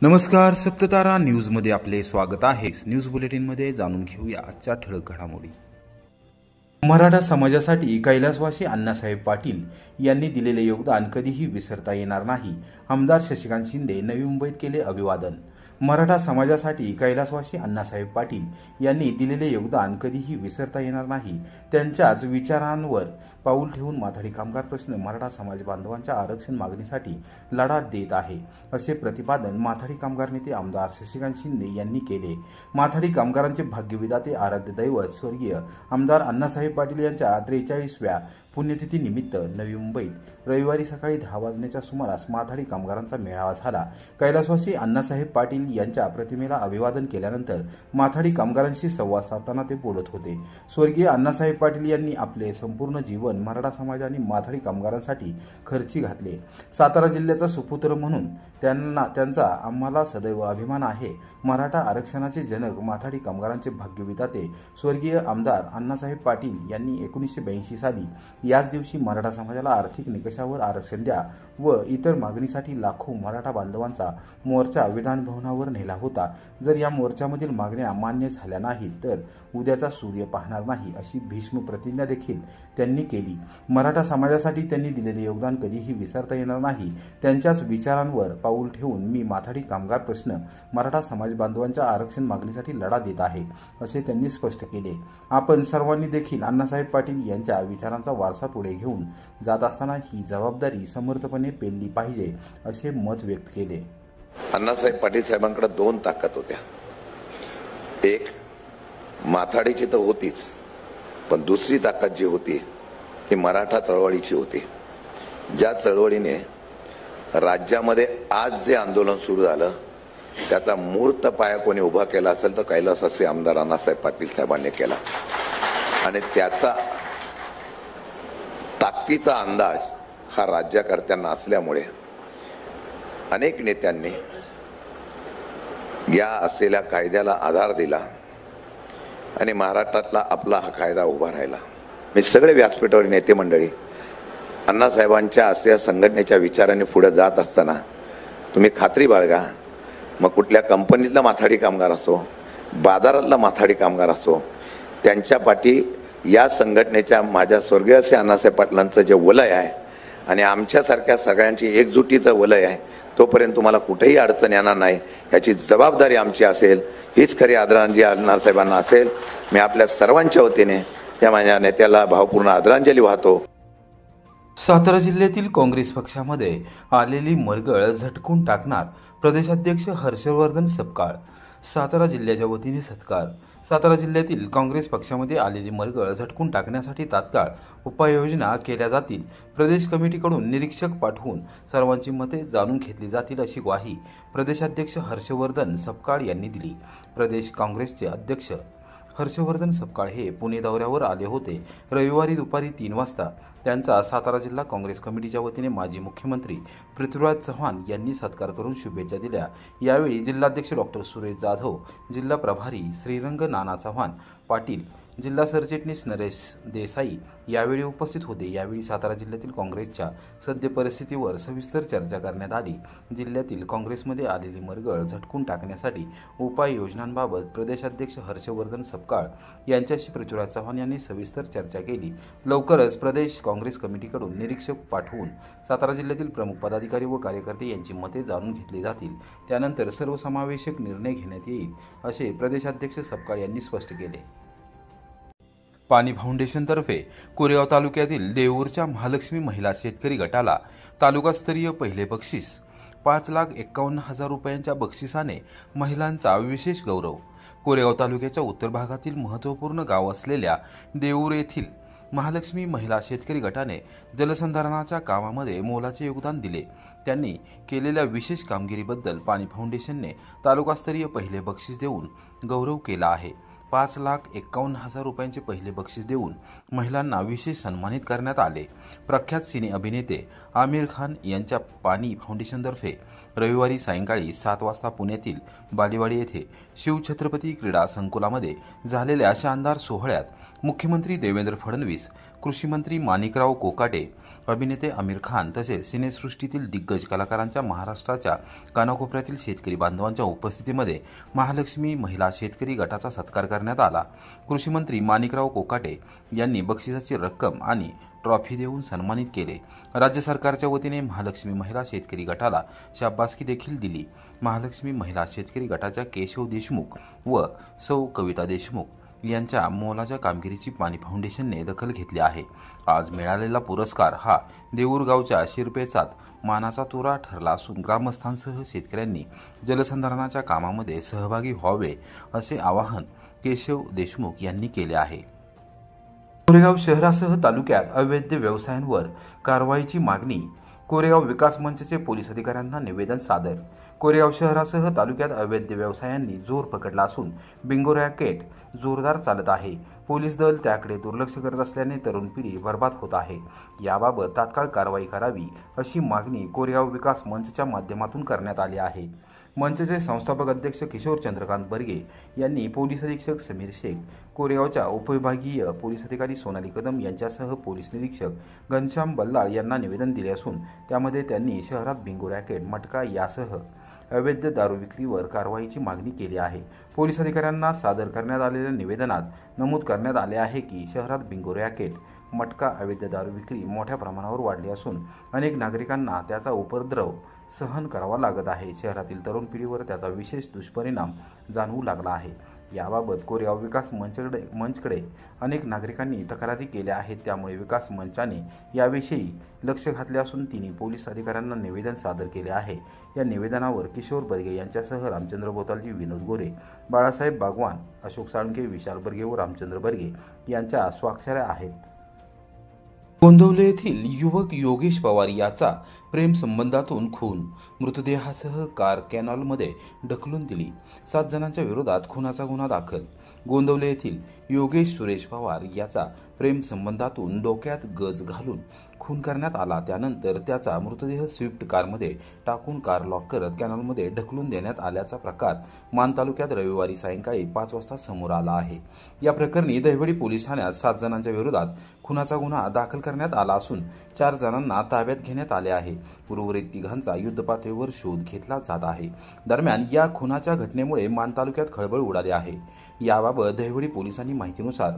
नमस्कार, सप्ततारा न्यूजमध्ये आपले स्वागत आहे। न्यूज बुलेटिनमध्ये जाणून घेऊया आजच्या ठळक घडामोडी। मराठा समाजासाठी कैलासवासी अण्णासाहेब पाटील यांनी दिलेले योगदान कधीही विसरता येणार नाही। आमदार शशिकांत शिंदे नवी मुंबईत केले अभिवादन। मराठा समाजासाठी कैलासवासी अण्णासाहेब पाटील यांनी दिलेले योगदान कधीही विसरता येणार नाही। त्यांच्याच विचारांवर पाऊल ठेवून माथाडी कामगार प्रश्न मराठा समाज बांधवांच्या आरक्षण मागणीसाठी लढा देत आहे, असे प्रतिपादन माथाडी कामगार नेते आमदार शशिकांत शिंदे यांनी केले। माथाडी कामगारांचे भाग्यविधाते आराध्य दैवत स्वर्गीय आमदार अण्णासाहेब पाटील यांच्या 43व्या पुण्यतिथी निमित्त नवी मुंबईत रविवारी सकाळी 10 वाजण्याच्या सुमारास माथाडी कामगारांचा मेळावा झाला। कैलासवासी अण्णासाहेब पाटील यांच्या प्रतिमेला अभिवादन केल्यानंतर माथाडी कामगारांशी संवाद साधताना ते बोलत होते। स्वर्गीय अण्णासाहेब पाटील यांनी आपले संपूर्ण जीवन मराठा समाज आणि माथाडी कामगारांसाठी खर्ची घातले। सातारा जिल्ह्याचा सुपुत्र म्हणून त्यांचा आम्हाला सदैव अभिमान आहे। मराठा आरक्षणाचे जनक माथाडी कामगारांचे भाग्यविधाते स्वर्गीय आमदार अण्णासाहेब पाटील यांनी 1982 साली याच दिवशी मराठा समाजाला आर्थिक निकषावर आरक्षण द्या व इतर मागणीसाठी लाखो मराठा बांधवांचा मोर्चा विधान भवनावर नेला होता। जर या मोर्चामधील मागण्या मान्य झाल्या नाहीत तर उद्याचा सूर्य पाहणार नाही, अशी भीष्म प्रतिज्ञा देखील त्यांनी केली। मराठा समाजासाठी त्यांनी दिलेले योगदान कधीही विसरता येणार नाही। त्यांच्याच विचारांवर पाऊल ठेवून मी माथाडी कामगार प्रश्न मराठा समाज बांधवांच्या आरक्षण मागणीसाठी लढा देत आहे, असे त्यांनी स्पष्ट केले। आपण सर्वांनी देखील अण्णासाहेब पाटील यांच्या विचारांचा वारसा पुढे घेऊन जात असताना ही जबाबदारी समर्थपणे पेलली पाहिजे, असे मत व्यक्त केले। अण्णासाहेब पाटील साहेबांकडे 2 ताकद होत्या। एक माथाडीची तर होतीच, पण दुसरी ताकद जी होती ती मराठा चळवळीची होती। ज्या चळवळीने राज्यामध्ये आज जे आंदोलन सुरू झालं त्याचा मूर्त पाया कोणी उभा केला असेल तर कैलासवासी आमदार अण्णासाहेब पाटील साहेबांनी केला आणि त्याचा ताकदीचा अंदाज हा राज्यकर्त्यांना असल्यामुळे अनेक नेत्यांनी या असलेल्या कायद्याला आधार दिला आणि महाराष्ट्रातला आपला हा कायदा उभा राहिला। मी सगळे व्यासपीठावर नेते मंडळी अण्णासाहेबांच्या अशा संघटनेच्या विचाराने पुढे जात असताना तुम्ही खात्री बाळगा, मग कुठल्या कंपनीतला माथाडी कामगार असो, बाजारातला माथाडी कामगार असो, त्यांच्या पाठी या संघटनेच्या माझ्या स्वर्गीय असे अण्णासाहेब पाटलांचं जे वलय आहे आणि आमच्यासारख्या सगळ्यांची एकजुटीचं वलय आहे, तोपर्यंत तुम्हाला कुठेही अडचण येणार नाही, याची जबाबदारी आमची असेल। हीच खरी आदरांजली अण्णासाहेबांना असेल। मी आपल्या सर्वांच्या वतीने त्या माझ्या नेत्याला भावपूर्ण आदरांजली वाहतो। सातारा जिल्ह्यातील काँग्रेस पक्षामध्ये आलेली मरगळ झटकून टाकणार प्रदेशाध्यक्ष हर्षवर्धन सपकाळ। सातारा जिल्ह्याच्या वतीने सत्कार। सातारा जिल्ह्यातील काँग्रेस पक्षामध्ये आलेली मरगळ झटकून टाकण्यासाठी तात्काळ उपाययोजना केल्या जातील। प्रदेश कमिटीकडून निरीक्षक पाठवून सर्वांची मते जाणून घेतली जातील, अशी ग्वाही प्रदेशाध्यक्ष हर्षवर्धन सपकाळ यांनी दिली। प्रदेश काँग्रेसचे अध्यक्ष हर्षवर्धन सपकाळ हे पुणे दौऱ्यावर आले होते। रविवारी दुपारी 3 वाजता त्यांचा सातारा जिल्हा काँग्रेस कमिटीच्या वतीने माजी मुख्यमंत्री पृथ्वीराज चव्हाण यांनी सत्कार करून शुभेच्छा दिल्या। यावेळी जिल्हाध्यक्ष डॉक्टर सुरेश जाधव, जिल्हा प्रभारी श्रीरंग नाना चव्हाण पाटील, जिल्हा सरचिटणीस नरेश देसाई यावेळी उपस्थित होते। यावेळी सातारा जिल्ह्यातील काँग्रेसच्या सद्य परिस्थितीवर सविस्तर चर्चा करण्यात आली। जिल्ह्यातील काँग्रेसमध्ये आलेली मरगळ झटकून टाकण्यासाठी उपाययोजनांबाबत प्रदेशाध्यक्ष हर्षवर्धन सपकाळ यांच्याशी पृथ्वीराज चव्हाण यांनी सविस्तर चर्चा केली। लवकरच प्रदेश काँग्रेस कमिटीकडून निरीक्षक पाठवून सातारा जिल्ह्यातील प्रमुख पदाधिकारी व कार्यकर्ते यांची मते जाणून घेतली जातील। त्यानंतर सर्वसमावेशक निर्णय घेण्यात येईल, असे प्रदेशाध्यक्ष सपकाळ यांनी स्पष्ट केले। पाणी फाउंडेशनतर्फे कोरेगाव तालुक्यातील देऊरच्या महालक्ष्मी महिला शेतकरी गटाला तालुकास्तरीय पहिले बक्षीस 5,51,000 रुपयांच्या बक्षिसाने महिलांचा विशेष गौरव। कोरेगाव तालुक्याच्या उत्तर भागातील महत्त्वपूर्ण गाव असलेल्या देऊर येथील महालक्ष्मी महिला शेतकरी गटाने जलसंधारणाच्या कामामध्ये मोलाचे योगदान दिले। त्यांनी केलेल्या विशेष कामगिरीबद्दल पाणी फाउंडेशनने तालुकास्तरीय पहिले बक्षीस देऊन गौरव केला आहे। 5,51,000 रुपयांचे पहिले बक्षीस देऊन महिलांना विशेष सन्मानित करण्यात आले। प्रख्यात सिने अभिनेते आमिर खान यांच्या पाणी फाउंडेशनतर्फे रविवारी सायंकाळी 7 वाजता पुण्यातील बालेवाडी येथे शिवछत्रपती क्रीडा संकुलामध्ये झालेल्या शानदार सोहळ्यात मुख्यमंत्री देवेंद्र फडणवीस, कृषी मंत्री माणिकराव कोकाटे, अभिनेते आमिर खान तसेच सिनेसृष्टीतील दिग्गज कलाकारांच्या महाराष्ट्राच्या कानाकोपऱ्यातील शेतकरी बांधवांच्या उपस्थितीमध्ये महालक्ष्मी महिला शेतकरी गटाचा सत्कार करण्यात आला। कृषी मंत्री माणिकराव कोकाटे यांनी बक्षिसाची रक्कम आणि ट्रॉफी देऊन सन्मानित केले। राज्य सरकारच्या वतीने महालक्ष्मी महिला शेतकरी गटाला शाबासकी देखील दिली। महालक्ष्मी महिला शेतकरी गटाच्या केशव देशमुख व सौ कविता देशमुख यांच्या मोलाच्या कामगिरीची पाणी फाउंडेशनने दखल घेतली आहे। आज मिळालेला पुरस्कार हा देऊरगावच्या शिरपेचात मानाचा तुरा ठरला असून ग्रामस्थांसह शेतकऱ्यांनी जलसंधारणाच्या कामामध्ये सहभागी व्हावे असे आवाहन केशव देशमुख यांनी केले आहे। कोरेगाव शहरासह तालुक्यात अवैध व्यवसायांवर कारवाईची मागणी। कोरेगाव विकास मंचचे पोलीस अधिकाऱ्यांना निवेदन सादर। कोरेगाव शहरासह तालुक्यात अवैध व्यवसायांनी जोर पकडला असून बिंगो रॅकेट जोरदार चालत आहे। पोलीस दल त्याकडे दुर्लक्ष करत असल्याने तरुण पिढी बर्बाद होत आहे। याबाबत तात्काळ कारवाई करावी अशी मागणी कोरेगाव विकास मंचच्या माध्यमातून करण्यात आली आहे। मंचचे संस्थापक अध्यक्ष किशोर चंद्रकांत बर्गे यांनी पोलीस अधीक्षक समीर शेख, कोरेगावच्या उपविभागीय पोलीस अधिकारी सोनाली कदम यांच्यासह पोलीस निरीक्षक घनश्याम बल्लाळ यांना निवेदन दिले असून त्यामध्ये त्यांनी शहरात बिंगो रॅकेट, मटका यासह अवैध दारू विक्रीवर कारवाईची मागणी केली आहे। पोलीस अधिकाऱ्यांना सादर करण्यात आलेल्या निवेदनात नमूद करण्यात आले आहे की शहरात बिंगो रॅकेट, मटका अवैध दारू विक्री मोठ्या प्रमाणावर वाढली असून अनेक नागरिकांना त्याचा उपद्रव सहन करावा लागत आहे। शहरातील तरुण पिढीवर त्याचा विशेष दुष्परिणाम जाणवू लागला आहे। याबाबत कोरेगाव विकास मंचकडे अनेक नागरिकांनी तक्रारी केल्या आहेत। त्यामुळे विकास मंचाने याविषयी लक्ष घातले असून तिन्ही पोलीस अधिकाऱ्यांना निवेदन सादर केले आहे। या निवेदनावर किशोर बर्गे यांच्यासह रामचंद्र बोतालजी, विनोद गोरे, बाळासाहेब बागवान, अशोक साळुंखे, विशाल बर्गे व रामचंद्र बर्गे यांच्या स्वाक्षऱ्या आहेत। गोंदवले येथील युवक योगेश पवार याचा प्रेम संबंधातून खून, मृतदेहासह कार कॅनॉलमध्ये ढकलून दिली। 7 जणांच्या विरोधात खुनाचा गुन्हा दाखल। गोंदवले येथील योगेश सुरेश पवार याचा प्रेम संबंधातून डोक्यात गज घालून खून करण्यात आला। त्यानंतर त्याचा मृतदेह स्विफ्ट कारमध्ये टाकून कार लॉक करत कॅनॉलमध्ये ढकलून देण्यात आल्याचा प्रकार मान तालुक्यात रविवारी सायंकाळी 5 वाजता समोर आला आहे। या प्रकरणी दहिवडी पोलीस ठाण्यात 7 जणांच्या विरोधात खुनाचा गुन्हा दाखल करण्यात आला असून 4 जणांना ताब्यात घेण्यात आले आहे। उर्वरित 3घांचा युद्धपातळीवर शोध घेतला जात आहे। दरम्यान या खुनाच्या घटनेमुळे मान तालुक्यात खळबळ उडाली आहे। याबाबत दहिवडी पोलिसांनी माहितीनुसार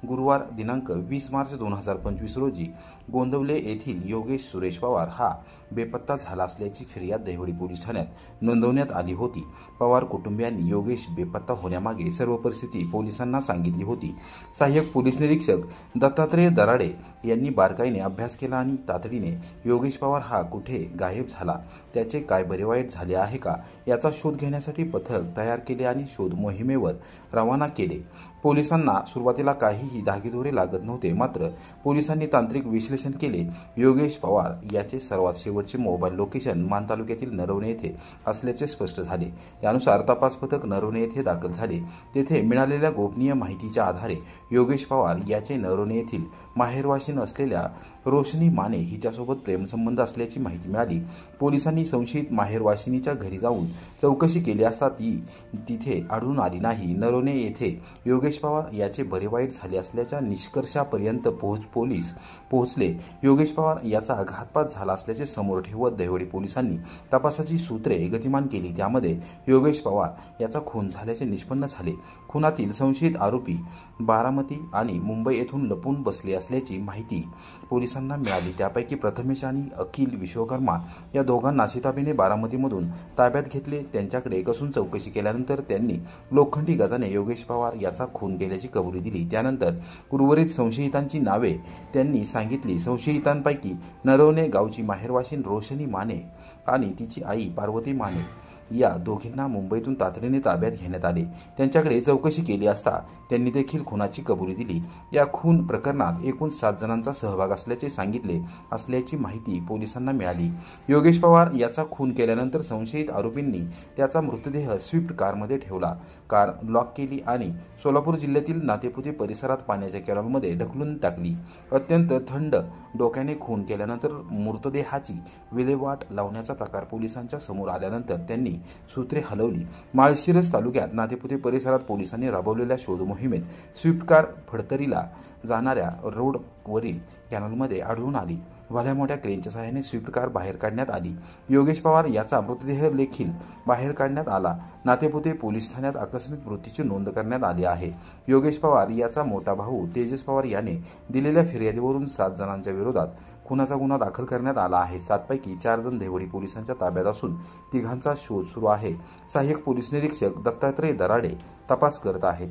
गुरुवार दिनांक 20 मार्च 2025 रोजी गोंदवले येथील योगेश सुरेश पवार हा बेपत्ता झाला असल्याची फिर्याद दहिवडी पोलीस ठाण्यात नोंदवण्यात आली होती। पवार कुटुंबियांनी योगेश बेपत्ता होण्यामागे सर्व परिस्थिती पोलिसांना सांगितली होती। सहाय्यक पोलीस निरीक्षक दत्तात्रय दराडे यांनी बारकाईने अभ्यास केला आणि तातडीने योगेश पवार हा कुठे गायब झाला, त्याचे काय बरे वाईट झाले आहे का याचा शोध घेण्यासाठी पथक तयार केले आणि शोध मोहिमेवर रवाना केले। पोलिसांना सुरुवातीला काहीही धागेदोरे लागत नव्हते, मात्र पोलिसांनी तांत्रिक विश्लेषण केले। योगेश पवार याचे सर्वात शेवटचे मोबाईल लोकेशन मान तालुक्यातील नरवणे येथे असल्याचे स्पष्ट झाले। त्यानुसार तपास पथक नरवणे येथे दाखल झाले। तेथे मिळालेल्या गोपनीय माहितीच्या आधारे योगेश पवार याचे नरवणे येथील माहेरवाशीण असलेल्या रोशनी माने हिच्यासोबत प्रेमसंबंध असल्याची माहिती मिळाली। पोलिसांनी संशयित माहेरवाशिनीच्या घरी जाऊन चौकशी केली असता ती तिथे आढळून आली नाही। नरवणे येथे योगेश पवार याचे बरे वाईट झाले असल्याच्या निष्कर्षापर्यंत पोलीस पोहोचले। योगेश पवार याचा घातपात झाला असल्याचे समोर ठेवत दहिवडी पोलिसांनी तपासाची सूत्रे गतिमान केली। त्यामध्ये योगेश पवार याचा खून झाल्याचे निष्पन्न झाले। खुनातील संशयित आरोपी बारामती आणि मुंबई येथून लपून बसले असल्याची माहिती पोलिसांना मिळाली। त्यापैकी प्रथमेश आणि अखिल विश्वकर्मा या दोघांना शिताबीने बारामतीमधून ताब्यात घेतले। त्यांच्याकडे कसून चौकशी केल्यानंतर त्यांनी लोखंडी गजाने योगेश पवार याचा खून केल्याची कबुली दिली। त्यानंतर उर्वरित संशयितांची नावे त्यांनी सांगितली। संशयितांपैकी नरवणे गावची माहेरवाशीण रोशनी माने आणि तिची आई पार्वती माने या दोघींना मुंबईतून तातडीने ताब्यात घेण्यात आले। त्यांच्याकडे चौकशी केली असता त्यांनी देखील खुनाची कबुली दिली। या खून प्रकरणात एकूण 7 जणांचा सहभाग असल्याचे सांगितले असल्याची माहिती पोलिसांना मिळाली। योगेश पवार याचा खून केल्यानंतर संशयित आरोपींनी त्याचा मृतदेह स्विफ्ट कारमध्ये ठेवला, कार लॉक केली आणि सोलापूर जिल्ह्यातील नातेपुते परिसरात पाण्याच्या कॅनॉलमध्ये ढकलून टाकली। अत्यंत थंड डोक्याने खून केल्यानंतर मृतदेहाची विल्हेवाट लावण्याचा प्रकार पोलिसांच्या समोर आल्यानंतर त्यांनी पोलिसांनी सूत्रे हलवली. माळशिरस तालुक्यात नातेपुते परिसरात पोलिसांनी राबवलेल्या शोध मोहिमेत स्विफ्ट कार फडतरीला जाणाऱ्या रोडवरील कॅनलमध्ये आढळून आली. भल्या मोठ्या क्रेनच्या सहाय्याने स्विफ्ट कार बाहेर काढण्यात आली. योगेश पवार याचा मृतदेह देखील बाहेर काढण्यात आला. नातेपुते पोलीस ठाण्यात आकस्मिक मृत्यूची नोंद करण्यात आली आहे. योगेश पवार याचा मोठा भाऊ तेजस पवार याने दिलेल्या फिर्यादीवरून 7 जणांच्या विरोधात खुनाचा गुन्हा दाखल करण्यात आला आहे. 7 पैकी 4 जण देवडी पोलिसांच्या ताब्यात असून तिघांचा शोध सुरू आहे. सहाय्यक पोलीस निरीक्षक दत्तात्रय दराडे तपास करत आहेत.